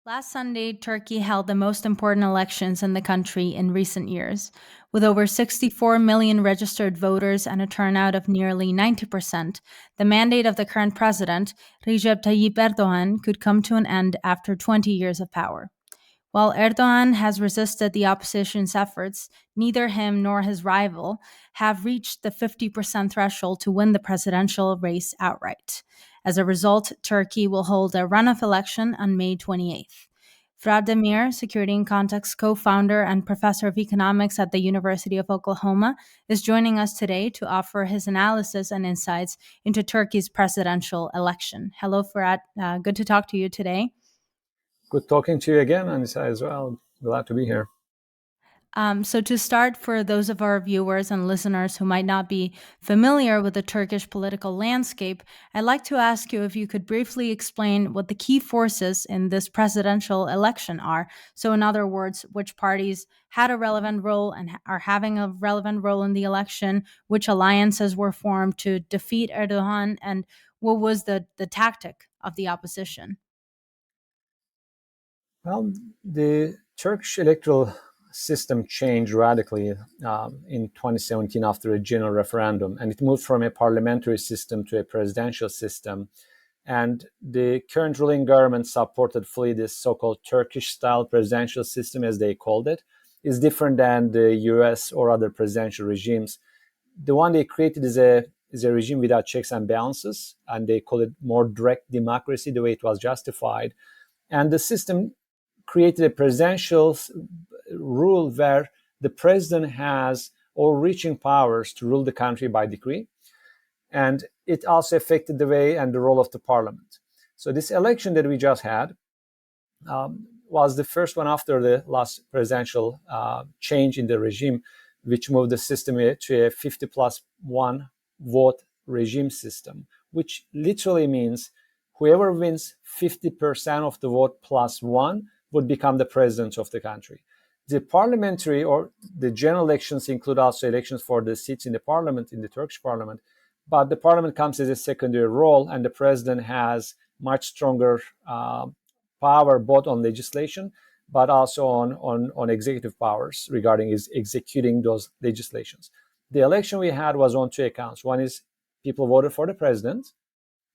Last Sunday, Turkey held the most important elections in the country in recent years. With over 64 million registered voters and a turnout of nearly 90%, the mandate of the current president, Recep Tayyip Erdogan, could come to an end after 20 years of power. While Erdogan has resisted the opposition's efforts, neither him nor his rival have reached the 50% threshold to win the presidential race outright. As a result, Turkey will hold a runoff election on May 28th. Firat Demir, Security and Context co-founder and professor of economics at the University of Oklahoma, is joining us today to offer his analysis and insights into Turkey's presidential election. Hello, Firat. Good to talk to you today. Good talking to you again, Anita, as well. Glad to be here. So to start, for those of our viewers and listeners who might not be familiar with the Turkish political landscape, I'd like to ask you if you could briefly explain what the key forces in this presidential election are. So in other words, which parties had a relevant role and are having a relevant role in the election, which alliances were formed to defeat Erdogan, and what was the tactic of the opposition? Well, the Turkish electoral system changed radically in 2017 after a general referendum, and it moved from a parliamentary system to a presidential system. And the current ruling government supported fully this so-called Turkish-style presidential system, as they called it. Is different than the US or other presidential regimes. The one they created is a regime without checks and balances, and they call it more direct democracy, the way it was justified. And the system created a presidential rule where the president has all-reaching powers to rule the country by decree. And it also affected the way and the role of the parliament. So this election that we just had was the first one after the last presidential change in the regime, which moved the system to a 50+1 vote regime system, which literally means whoever wins 50% of the vote plus one would become the president of the country. The parliamentary or the general elections include also elections for the seats in the parliament, in the Turkish parliament. But the parliament comes as a secondary role, and the president has much stronger power both on legislation, but also on executive powers regarding his executing those legislations. The election we had was on two accounts. One is people voted for the president,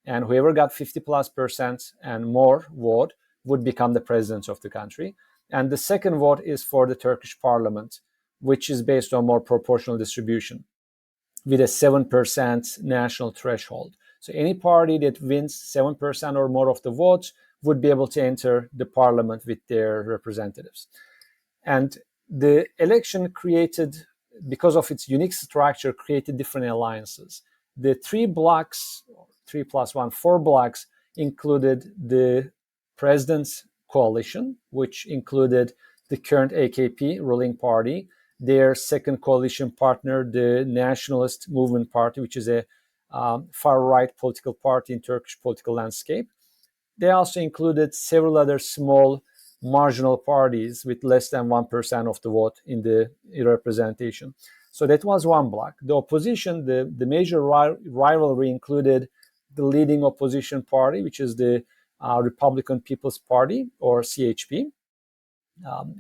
and whoever got 50+% and more vote would become the president of the country. And the second vote is for the Turkish parliament, which is based on more proportional distribution with a 7% national threshold. So any party that wins 7% or more of the votes would be able to enter the parliament with their representatives. And the election created, because of its unique structure, created different alliances. The 3 blocks, 3+1, 4 blocks included the president's coalition, which included the current AKP ruling party, their second coalition partner, the Nationalist Movement Party, which is a far-right political party in Turkish political landscape. They also included several other small marginal parties with less than 1% of the vote in the representation. So that was one block. The opposition, the major rivalry included the leading opposition party, which is the Republican People's Party, or CHP.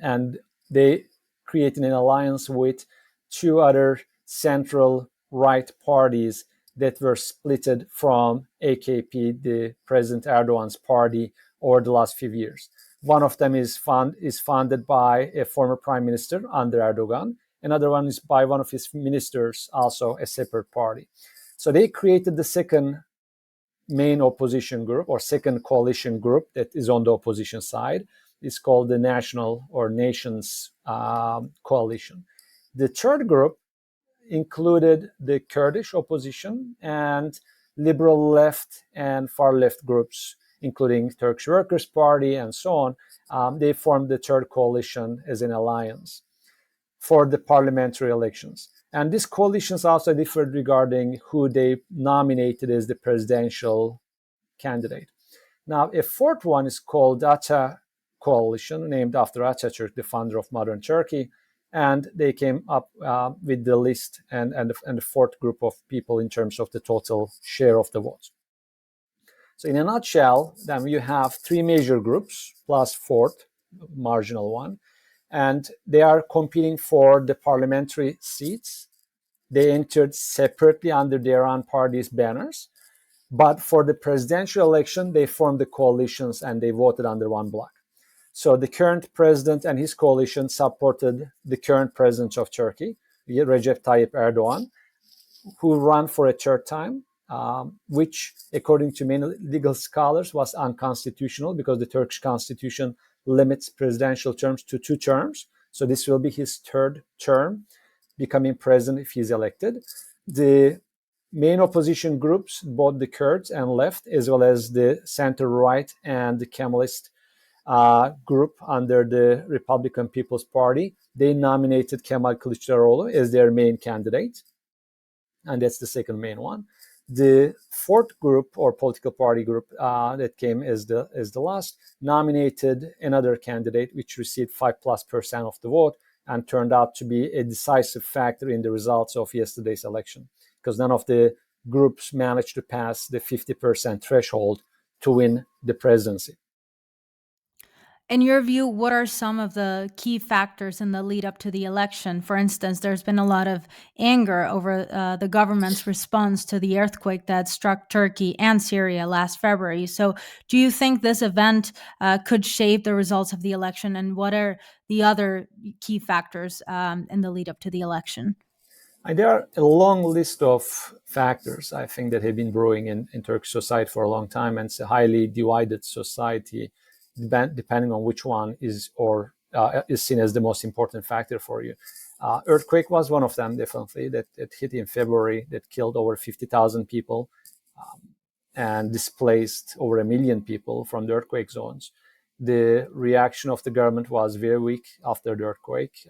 And they created an alliance with 2 other central right parties that were splitted from AKP, the President Erdogan's party, over the last few years. One of them is funded by a former prime minister under Erdogan. Another one is by one of his ministers, also a separate party. So they created the second main opposition group, or second coalition group, that is on the opposition side. It's called the National or Nations Coalition. The third group included the Kurdish opposition and liberal left and far left groups, including Turkish Workers' Party and so on. They formed the third coalition as an alliance for the parliamentary elections. And these coalitions also differed regarding who they nominated as the presidential candidate. Now, a fourth one is called Ata Coalition, named after Atatürk, the founder of modern Turkey. And they came up with the list and the fourth group of people in terms of the total share of the votes. So in a nutshell, then you have three major groups plus fourth marginal one, and they are competing for the parliamentary seats. They entered separately under their own party's banners, but for the presidential election, they formed the coalitions and they voted under one bloc. So the current president and his coalition supported the current president of Turkey, Recep Tayyip Erdogan, who ran for a third time, which, according to many legal scholars, was unconstitutional because the Turkish constitution limits presidential terms to 2 terms. So this will be his third term, becoming president if he's elected. The main opposition groups, both the Kurds and left, as well as the center-right and the Kemalist group under the Republican People's Party, they nominated Kemal Kılıçdaroğlu as their main candidate. And that's the second main one. The fourth group or political party group that came as the last nominated another candidate, which received 5+% of the vote and turned out to be a decisive factor in the results of yesterday's election, because none of the groups managed to pass the 50% threshold to win the presidency. In your view, what are some of the key factors in the lead up to the election? For instance, there's been a lot of anger over the government's response to the earthquake that struck Turkey and Syria last February. So do you think this event could shape the results of the election? And what are the other key factors in the lead up to the election? There are a long list of factors, I think, that have been brewing in Turkish society for a long time, and it's a highly divided society, depending on which one is seen as the most important factor for you. Earthquake was one of them, definitely, that hit in February, that killed over 50,000 people and displaced over 1 million people from the earthquake zones. The reaction of the government was very weak after the earthquake.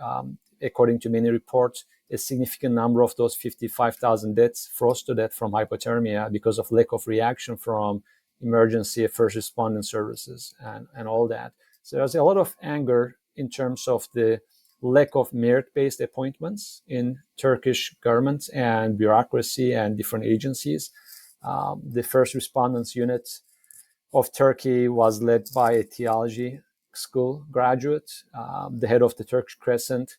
According to many reports, a significant number of those 55,000 deaths froze to death from hypothermia because of lack of reaction from emergency first responding services and all that. So there's a lot of anger in terms of the lack of merit-based appointments in Turkish government and bureaucracy and different agencies. The first respondents unit of Turkey was led by a theology school graduate. The head of the Turkish Crescent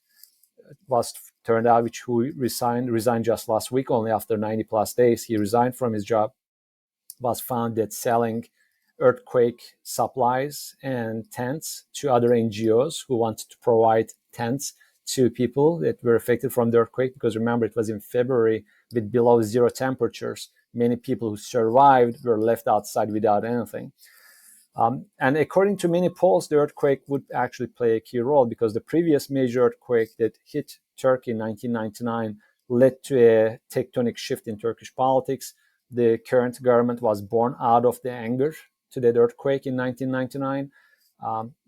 turned out who resigned just last week, only after 90 plus days. He resigned from his job, was found that selling earthquake supplies and tents to other NGOs who wanted to provide tents to people that were affected from the earthquake, because remember, it was in February with below zero temperatures. Many people who survived were left outside without anything. And according to many polls, the earthquake would actually play a key role, because the previous major earthquake that hit Turkey in 1999 led to a tectonic shift in Turkish politics. The current government was born out of the anger to that earthquake in 1999.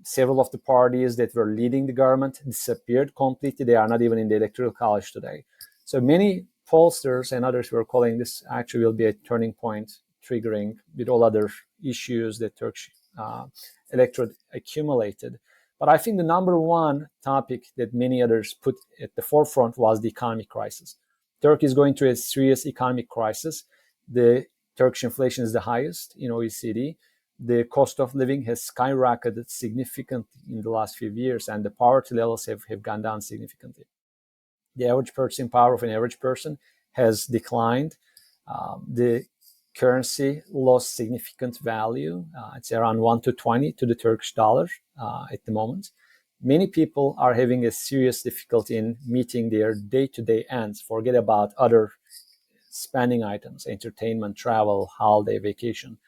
Several of the parties that were leading the government disappeared completely. They are not even in the electoral college today. So many pollsters and others were calling this actually will be a turning point, triggering with all other issues that Turkish electorate accumulated. But I think the number one topic that many others put at the forefront was the economic crisis. Turkey is going through a serious economic crisis. The Turkish inflation is the highest in OECD. The cost of living has skyrocketed significantly in the last few years, and the poverty levels have gone down significantly. The average purchasing power of an average person has declined. The currency lost significant value. It's around 1 to 20 to the Turkish dollar at the moment. Many people are having a serious difficulty in meeting their day-to-day ends. Forget about other spending items, entertainment, travel, holiday, vacation.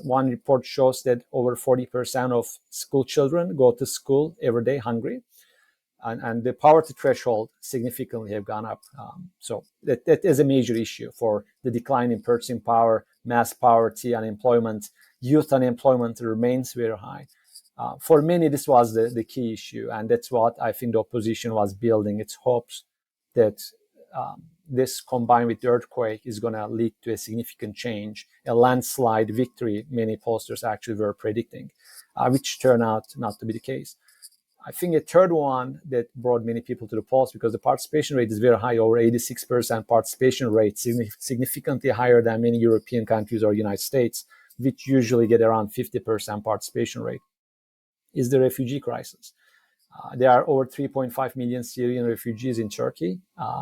One report shows that over 40% of school children go to school every day hungry. And the poverty threshold significantly have gone up. So that is a major issue for the decline in purchasing power, mass poverty, unemployment. Youth unemployment remains very high. For many, this was the key issue. And that's what I think the opposition was building its hopes that this combined with the earthquake is going to lead to a significant change, a landslide victory many pollsters actually were predicting, which turned out not to be the case. I think a third one that brought many people to the polls, because the participation rate is very high, over 86% participation rate, significantly higher than many European countries or United States. which usually get around 50% participation rate, is the refugee crisis. There are over 3.5 million Syrian refugees in Turkey.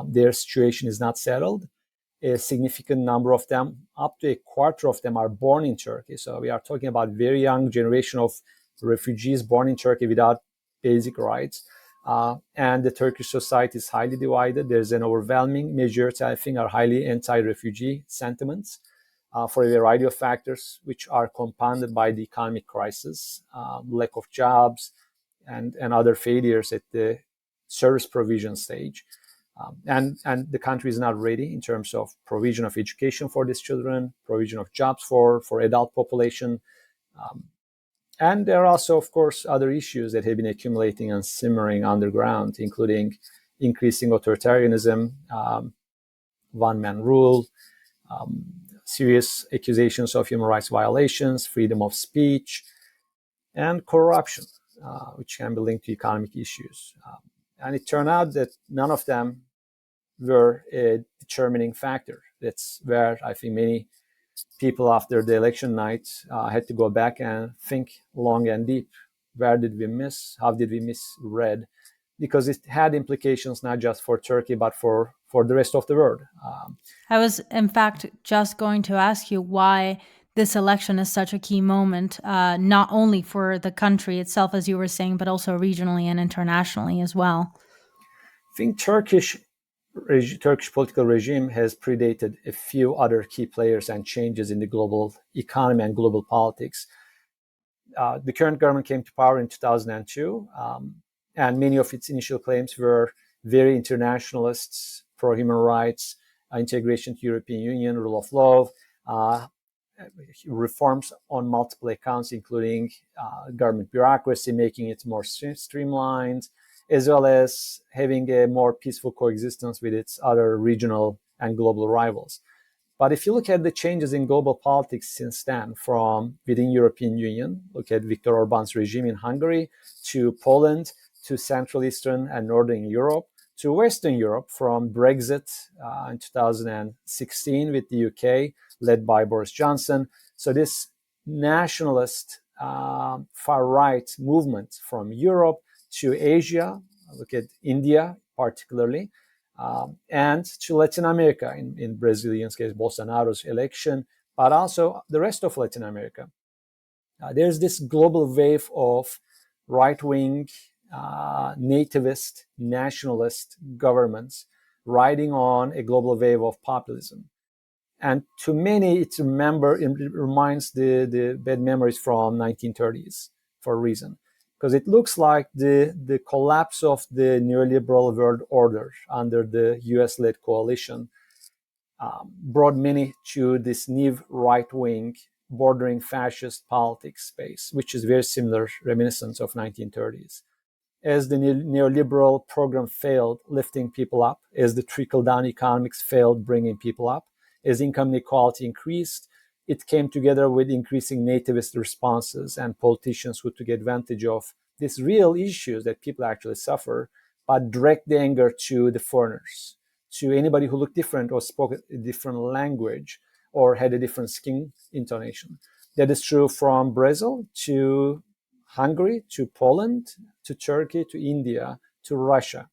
Their situation is not settled. A significant number of them, up to a quarter of them, are born in Turkey. So we are talking about very young generation of refugees born in Turkey without basic rights. And the Turkish society is highly divided. There's an overwhelming majority, I think, are highly anti-refugee sentiments for a variety of factors, which are compounded by the economic crisis, lack of jobs, and other failures at the service provision stage. And the country is not ready in terms of provision of education for these children, provision of jobs for adult population. And there are also, of course, other issues that have been accumulating and simmering underground, including increasing authoritarianism, one-man rule, serious accusations of human rights violations, freedom of speech, and corruption, which can be linked to economic issues. And it turned out that none of them were a determining factor. That's where I think many people after the election night had to go back and think long and deep. Where did we miss? How did we misread? Because it had implications not just for Turkey, but for the rest of the world. I was, in fact, just going to ask you why this election is such a key moment, not only for the country itself, as you were saying, but also regionally and internationally as well. I think Turkish political regime has predated a few other key players and changes in the global economy and global politics. The current government came to power in 2002, and many of its initial claims were very internationalists, pro-human rights, integration to European Union, rule of law, reforms on multiple accounts, including government bureaucracy, making it more streamlined, as well as having a more peaceful coexistence with its other regional and global rivals. But if you look at the changes in global politics since then, from within European Union, look at Viktor Orban's regime in Hungary, to Poland, to Central Eastern and Northern Europe, to Western Europe, from Brexit in 2016 with the UK, led by Boris Johnson. So this nationalist far-right movement from Europe to Asia, look at India particularly, and to Latin America, in Brazilian's case, Bolsonaro's election, but also the rest of Latin America. There's this global wave of right-wing, nativist, nationalist governments riding on a global wave of populism. And to many, it reminds the bad memories from 1930s for a reason. Because it looks like the collapse of the neoliberal world order under the US-led coalition brought many to this new right-wing, bordering fascist politics space, which is very similar, reminiscent of 1930s. As the neoliberal program failed lifting people up, as the trickle-down economics failed bringing people up, as income inequality increased, it came together with increasing nativist responses and politicians who took advantage of these real issues that people actually suffer, but direct the anger to the foreigners, to anybody who looked different or spoke a different language or had a different skin intonation. That is true from Brazil to Hungary, to Poland, to Turkey, to India, to Russia.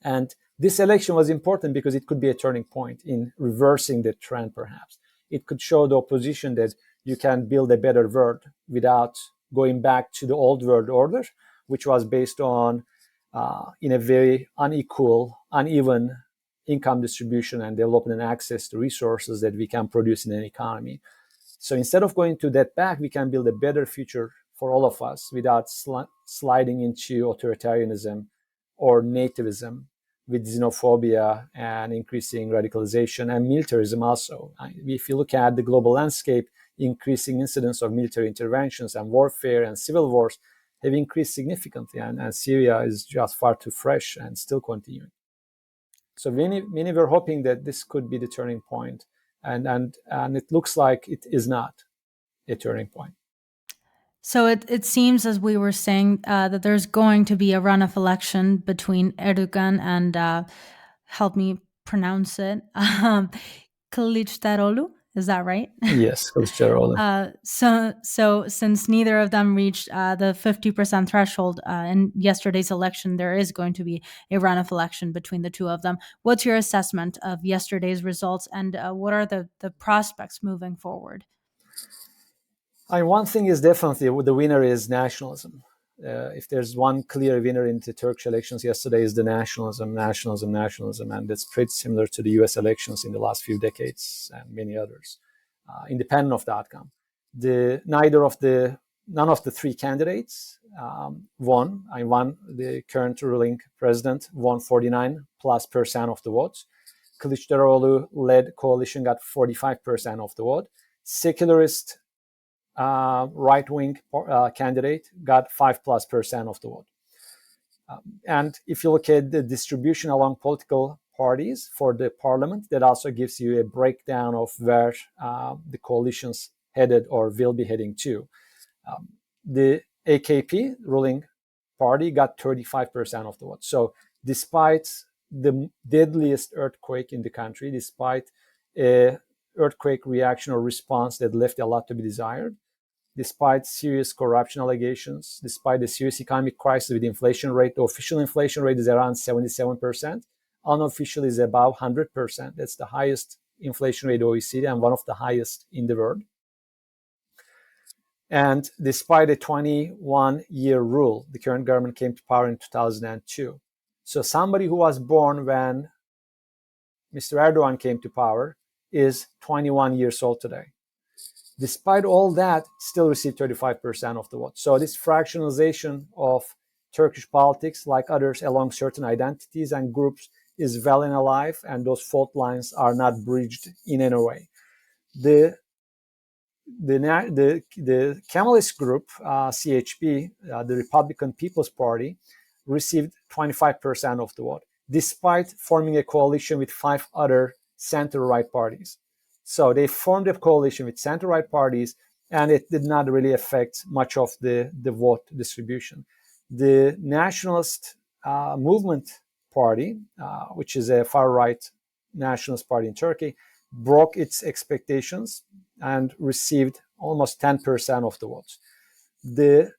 And this election was important because it could be a turning point in reversing the trend, perhaps. It could show the opposition that you can build a better world without going back to the old world order, which was based on in a very unequal, uneven income distribution and development and access to resources that we can produce in an economy. So instead of going to that back, we can build a better future for all of us without sliding into authoritarianism or nativism, with xenophobia and increasing radicalization and militarism also. If you look at the global landscape, increasing incidence of military interventions and warfare and civil wars have increased significantly, and Syria is just far too fresh and still continuing. So many were hoping that this could be the turning point, and it looks like it is not a turning point. So it seems, as we were saying, that there's going to be a runoff election between Erdogan and, help me pronounce it, Kılıçdaroğlu. Is that right? Yes, Kılıçdaroğlu. So since neither of them reached the 50% threshold in yesterday's election, there is going to be a runoff election between the two of them. What's your assessment of yesterday's results, and what are the prospects moving forward? One thing is definitely the winner is nationalism. If there's one clear winner in the Turkish elections yesterday, is the nationalism, and it's pretty similar to the U.S. elections in the last few decades and many others, independent of the outcome. None of the three candidates won. The current ruling president won 49+% of the votes. Kılıçdaroğlu-led coalition got 45% of the vote. Secularist right-wing candidate got 5+% of the vote. And if you look at the distribution along political parties for the parliament, that also gives you a breakdown of where the coalitions headed or will be heading to. The AKP ruling party got 35% of the vote. So despite the deadliest earthquake in the country, despite an earthquake reaction or response that left a lot to be desired, despite serious corruption allegations, despite the serious economic crisis with inflation rate, the official inflation rate is around 77%. Unofficial is above 100%. That's the highest inflation rate OECD and one of the highest in the world. And despite a 21-year rule, the current government came to power in 2002. So somebody who was born when Mr. Erdogan came to power is 21 years old today. Despite all that, still received 35% of the vote. So this fractionalization of Turkish politics, like others along certain identities and groups, is well and alive, and those fault lines are not bridged in any way. The Kemalist group, CHP, the Republican People's Party, received 25% of the vote, despite forming a coalition with 5 other center-right parties. So they formed a coalition with center-right parties, and it did not really affect much of the vote distribution. The Nationalist Movement Party, which is a far-right nationalist party in Turkey, broke its expectations and received almost 10% of the votes. The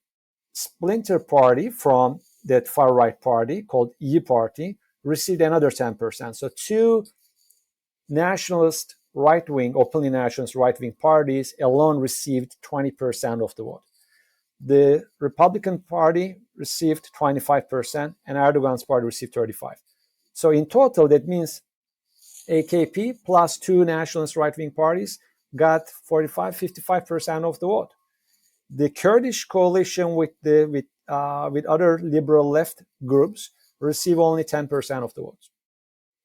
splinter party from that far-right party, called İYİ Party, received another 10%. So two nationalist right-wing, openly nationalist right-wing parties alone received 20% of the vote. The Republican Party received 25%, and Erdogan's party received 35%. So in total, that means AKP plus 2 nationalist right-wing parties got 45-55% of the vote. The Kurdish coalition with other liberal left groups received only 10% of the votes.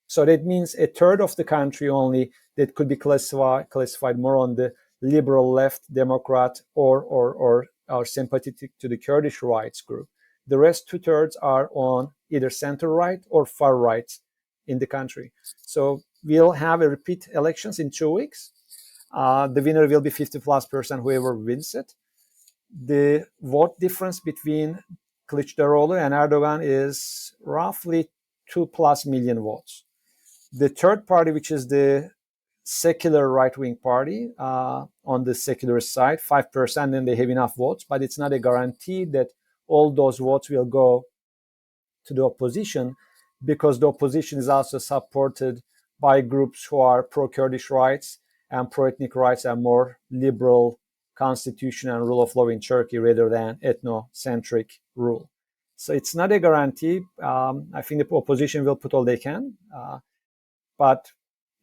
So that means a third of the country only that could be classified more on the liberal left, Democrat, or sympathetic to the Kurdish rights group. The rest 2/3 are on either center-right or far-right in the country. So we'll have a repeat elections in 2 weeks. The winner will be 50+%, whoever wins it. The vote difference between Kılıçdaroğlu and Erdogan is roughly 2+ million votes. The third party, which is the secular right-wing party, on the secularist side, 5%, and they have enough votes, but it's not a guarantee that all those votes will go to the opposition, because the opposition is also supported by groups who are pro-Kurdish rights and pro-ethnic rights and more liberal constitution and rule of law in Turkey rather than ethnocentric rule. So it's not a guarantee. I think the opposition will put all they can, but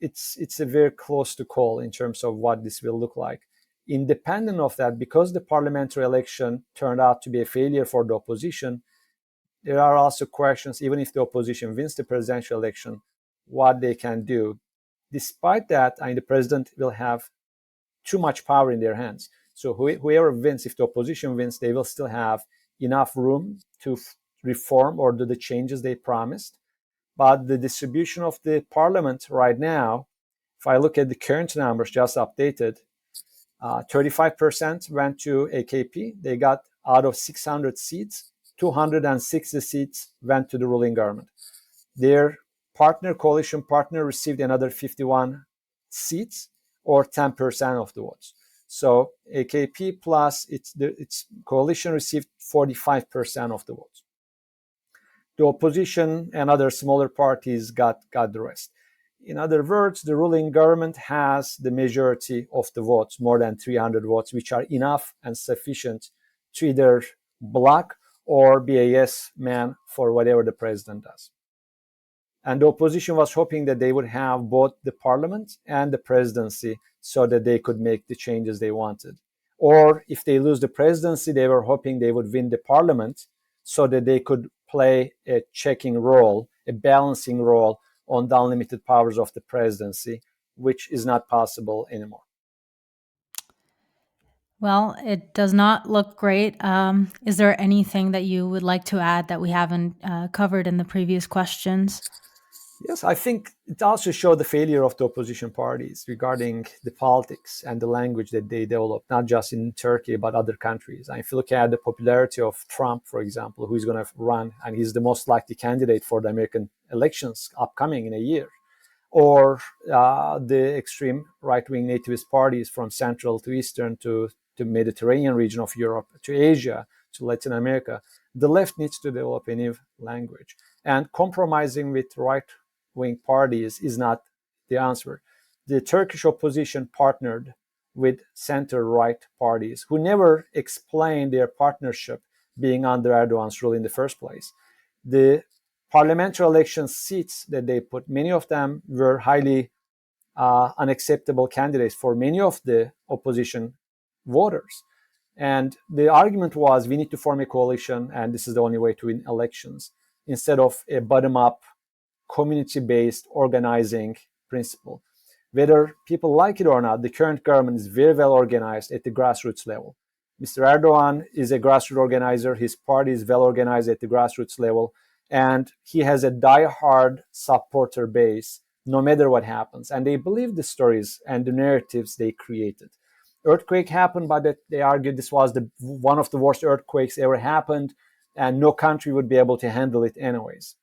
it's a very close to call in terms of what this will look like. Independent of that, because the parliamentary election turned out to be a failure for the opposition, there are also questions, even if the opposition wins the presidential election, what they can do. Despite that, the president will have too much power in their hands. So whoever wins, if the opposition wins, they will still have enough room to reform or do the changes they promised. But the distribution of the parliament right now, if I look at the current numbers just updated, 35% went to AKP. They got out of 600 seats, 260 seats went to the ruling government. Their coalition partner received another 51 seats. or 10% of the votes. So AKP plus its coalition received 45% of the votes. The opposition and other smaller parties got the rest. In other words, the ruling government has the majority of the votes, more than 300 votes, which are enough and sufficient to either block or be a yes man for whatever the president does. And the opposition was hoping that they would have both the parliament and the presidency so that they could make the changes they wanted. Or if they lose the presidency, they were hoping they would win the parliament so that they could play a checking role, a balancing role on the unlimited powers of the presidency, which is not possible anymore. Well, it does not look great. Is there anything that you would like to add that we haven't covered in the previous questions? Yes, I think it also showed the failure of the opposition parties regarding the politics and the language that they developed, not just in Turkey, but other countries. And if you look at the popularity of Trump, for example, who is going to run, and he's the most likely candidate for the American elections upcoming in a year, or the extreme right-wing nativist parties from Central to Eastern to Mediterranean region of Europe, to Asia, to Latin America, the left needs to develop a new language. And compromising with right-wing parties is not the answer. The Turkish opposition partnered with center-right parties who never explained their partnership being under Erdogan's rule in the first place. The parliamentary election seats that they put, many of them were highly unacceptable candidates for many of the opposition voters. And the argument was we need to form a coalition and this is the only way to win elections, instead of a bottom-up, community-based organizing principle. Whether people like it or not, the current government is very well organized at the grassroots level. Mr. Erdogan is a grassroots organizer. His party is well organized at the grassroots level. And he has a die-hard supporter base no matter what happens. And they believe the stories and the narratives they created. Earthquake happened, but they argued this was one of the worst earthquakes ever happened, and no country would be able to handle it anyways.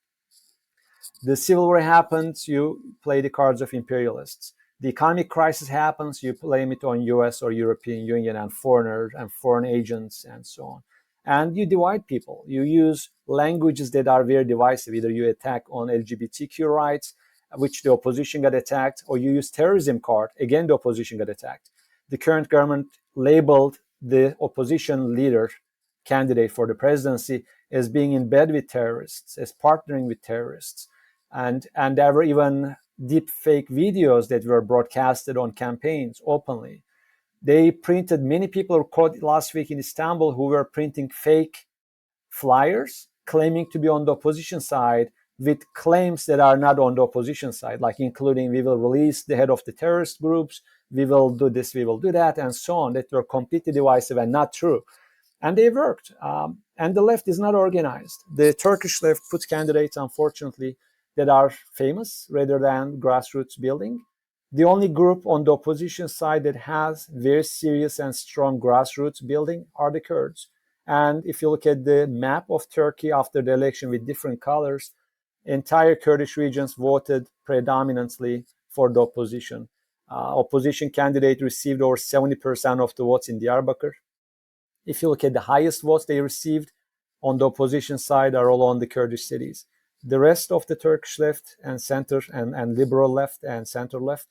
The civil war happens, you play the cards of imperialists. The economic crisis happens, you blame it on US or European Union and foreigners and foreign agents and so on. And you divide people. You use languages that are very divisive. Either you attack on LGBTQ rights, which the opposition got attacked, or you use terrorism card, again the opposition got attacked. The current government labeled the opposition leader candidate for the presidency as being in bed with terrorists, as partnering with terrorists. And there were even deep fake videos that were broadcasted on campaigns openly. They printed, many people were caught last week in Istanbul who were printing fake flyers claiming to be on the opposition side with claims that are not on the opposition side, like including we will release the head of the terrorist groups, we will do this, we will do that, and so on, that were completely divisive and not true. And they worked. And the left is not organized. The Turkish left puts candidates, unfortunately, that are famous rather than grassroots building. The only group on the opposition side that has very serious and strong grassroots building are the Kurds. And if you look at the map of Turkey after the election with different colors, entire Kurdish regions voted predominantly for the opposition. Opposition candidate received over 70% of the votes in Diyarbakir. If you look at the highest votes they received on the opposition side are all on the Kurdish cities. The rest of the Turkish left and center and liberal left and center left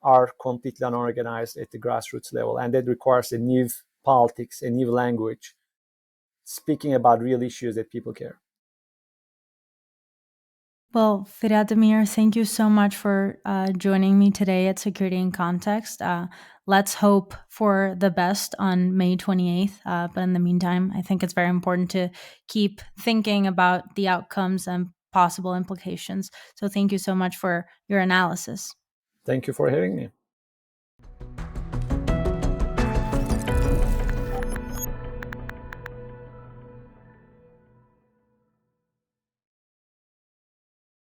are completely unorganized at the grassroots level. And that requires a new politics, a new language, speaking about real issues that people care. Well, Firat Demir, thank you so much for joining me today at Security in Context. Let's hope for the best on May 28th. But in the meantime, I think it's very important to keep thinking about the outcomes and possible implications. So thank you so much for your analysis. Thank you for having me.